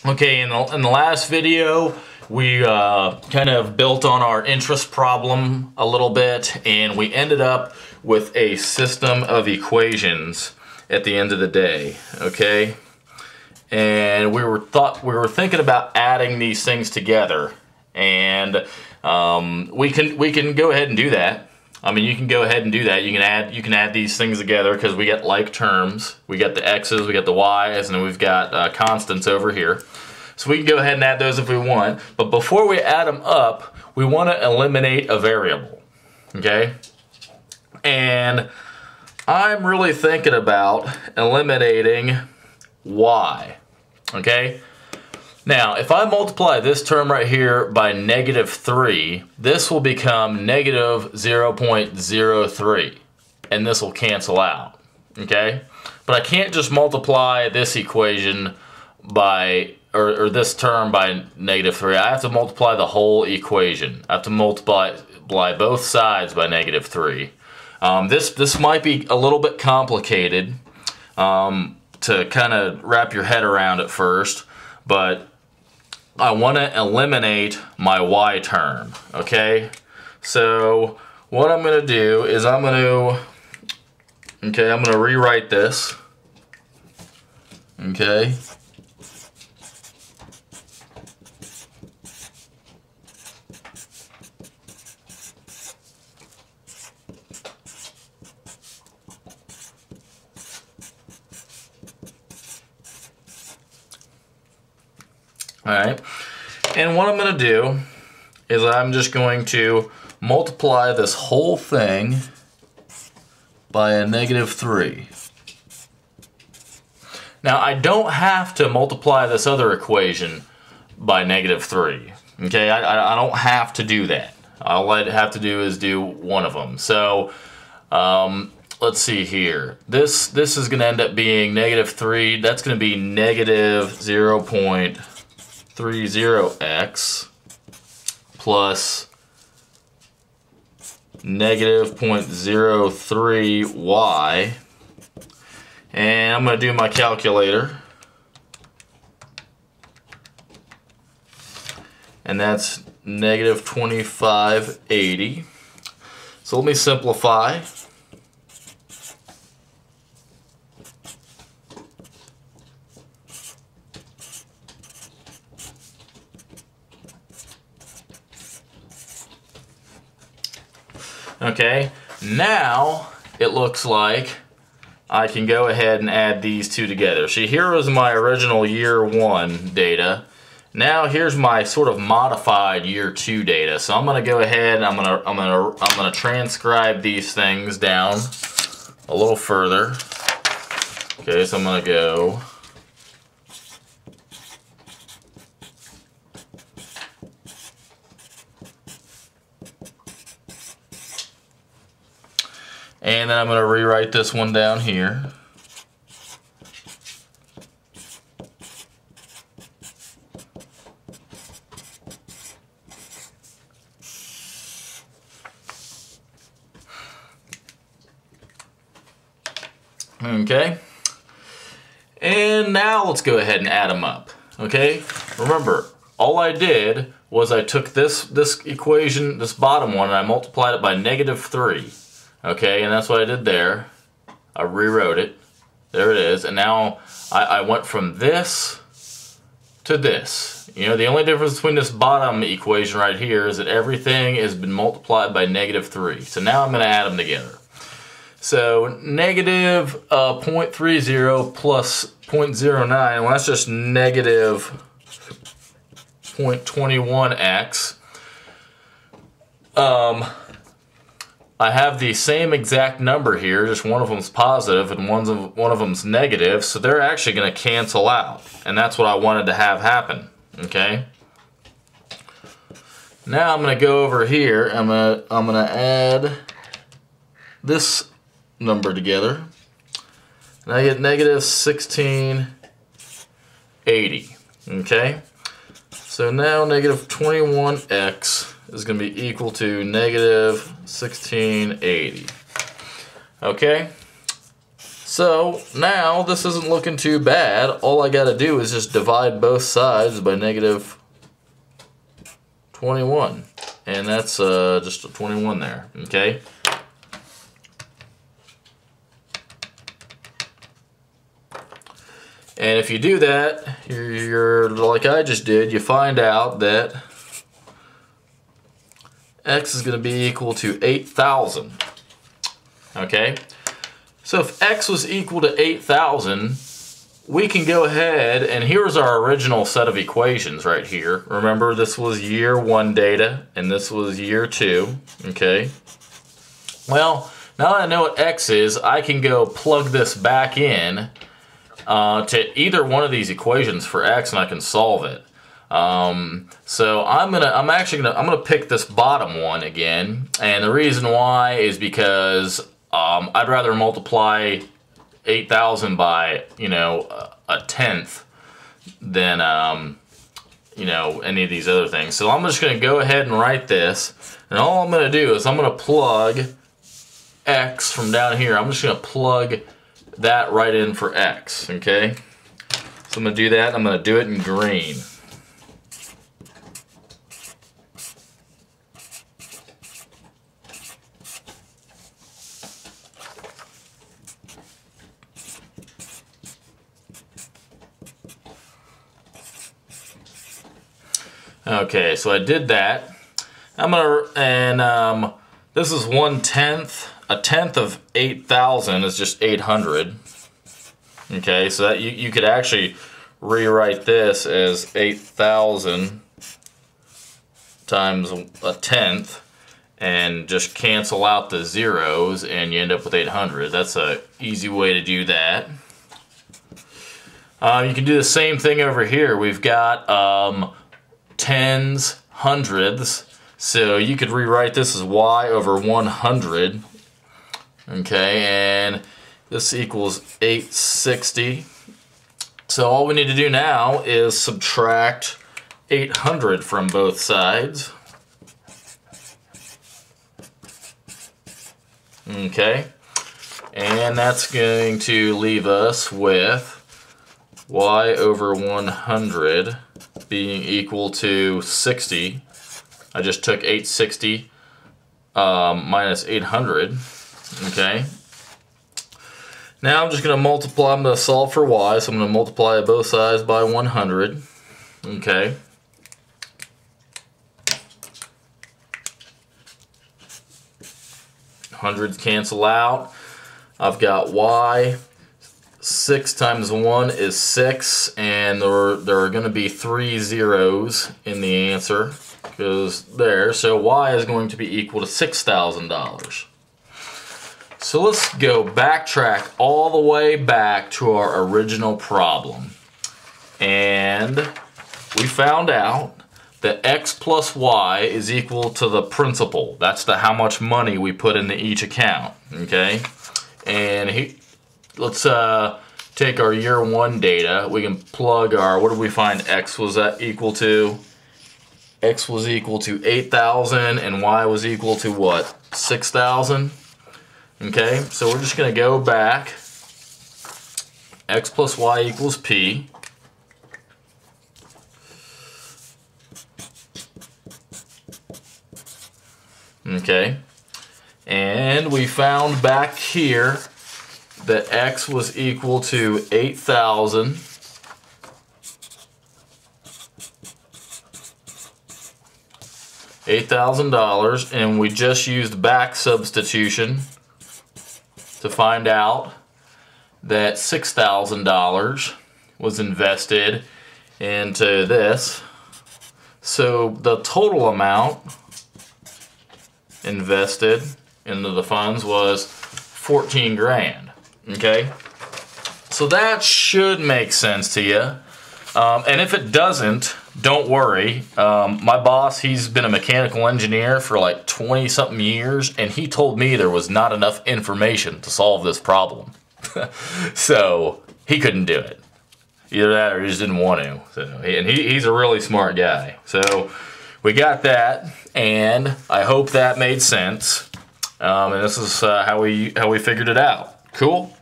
Okay, in the last video, we kind of built on our interest problem a little bit, and we ended up with a system of equations at the end of the day, okay? And we were thinking about adding these things together, and we can go ahead and do that. I mean, you can go ahead and do that. You can add these things together because we get like terms. We got the x's, we got the y's, and then we've got constants over here. So we can go ahead and add those if we want. But before we add them up, we want to eliminate a variable. Okay? And I'm really thinking about eliminating y. Okay? Now, if I multiply this term right here by -3, this will become -0.03, and this will cancel out, okay? But I can't just multiply this equation by, or this term by -3. I have to multiply the whole equation. I have to multiply both sides by -3. This might be a little bit complicated to kind of wrap your head around at first, but I want to eliminate my y term, okay? So what I'm going to do is I'm going to rewrite this, okay? Alright, and what I'm going to do is I'm just going to multiply this whole thing by a -3. Now, I don't have to multiply this other equation by -3. Okay, I don't have to do that. All I have to do is do one of them. So, let's see here. This is going to end up being -3. That's going to be -0.30x plus -0.03y, and I'm going to do my calculator, and that's -2580. So let me simplify. Okay, now it looks like I can go ahead and add these two together. See, here was my original year 1 data. Now here's my sort of modified year 2 data. So I'm going to go ahead and I'm going to transcribe these things down a little further. Okay, so I'm going to go and then I'm going to rewrite this one down here. Okay. And now let's go ahead and add them up. Okay? Remember, all I did was I took this equation, this bottom one, and I multiplied it by -3. Okay, and that's what I did there. I rewrote it. There it is. And now I went from this to this. You know, the only difference between this bottom equation right here is that everything has been multiplied by -3. So now I'm going to add them together. So -0.30 plus 0.09, well, that's just -0.21x. I have the same exact number here, just one of them's positive and one of them's negative, so they're actually going to cancel out, and that's what I wanted to have happen. Okay. Now I'm going to go over here. I'm going to add this number together, and I get -1680. Okay. So now -21x is going to be equal to -1680. Okay? So now this isn't looking too bad. All I got to do is just divide both sides by negative 21. And that's just a 21 there, okay? And if you do that, you're like I just did, you find out that x is going to be equal to 8,000. Okay? So if x was equal to 8,000, we can go ahead, and here's our original set of equations right here. Remember, this was year 1 data, and this was year 2. Okay? Well, now that I know what x is, I can go plug this back in to either one of these equations for x, and I can solve it. So I'm gonna pick this bottom one again, and the reason why is because I'd rather multiply 8,000 by a tenth than any of these other things. So I'm just gonna go ahead and write this, and all I'm gonna do is I'm gonna plug x from down here. I'm just gonna plug that right in for x, okay? So I'm going to do that, and I'm going to do it in green. Okay, so I did that. I'm going to, and this is 1/10. A tenth of 8,000 is just 800. Okay, so that you could actually rewrite this as 8,000 times a tenth and just cancel out the zeros, and you end up with 800. That's an easy way to do that. You can do the same thing over here. We've got tens, hundredths, so you could rewrite this as y over 100. Okay, and this equals 860. So all we need to do now is subtract 800 from both sides. Okay, and that's going to leave us with y over 100 being equal to 60. I just took 860 minus 800. Okay. Now I'm just going to multiply. I'm going to solve for y, so I'm going to multiply both sides by 100. Okay. Hundreds cancel out. I've got y. 6 times 1 is 6, and there are going to be 3 zeros in the answer because there. So y is going to be equal to $6,000. So let's go backtrack all the way back to our original problem. And we found out that x plus y is equal to the principal. That's the how much money we put into each account, okay? And let's take our year 1 data. We can plug our, what did we find x was equal to? X was equal to 8,000 and y was equal to what? 6,000? Okay, so we're just going to go back. X plus y equals p. Okay, and we found back here that x was equal to 8,000. $8,000, and we just used back substitution to find out that $6,000 was invested into this. So the total amount invested into the funds was 14 grand. Okay, so that should make sense to you. And if it doesn't, don't worry. My boss, he's been a mechanical engineer for like 20-something years, and he told me there was not enough information to solve this problem. So he couldn't do it. Either that or he just didn't want to. So, and he's a really smart guy. So we got that, and I hope that made sense. And this is how we figured it out. Cool?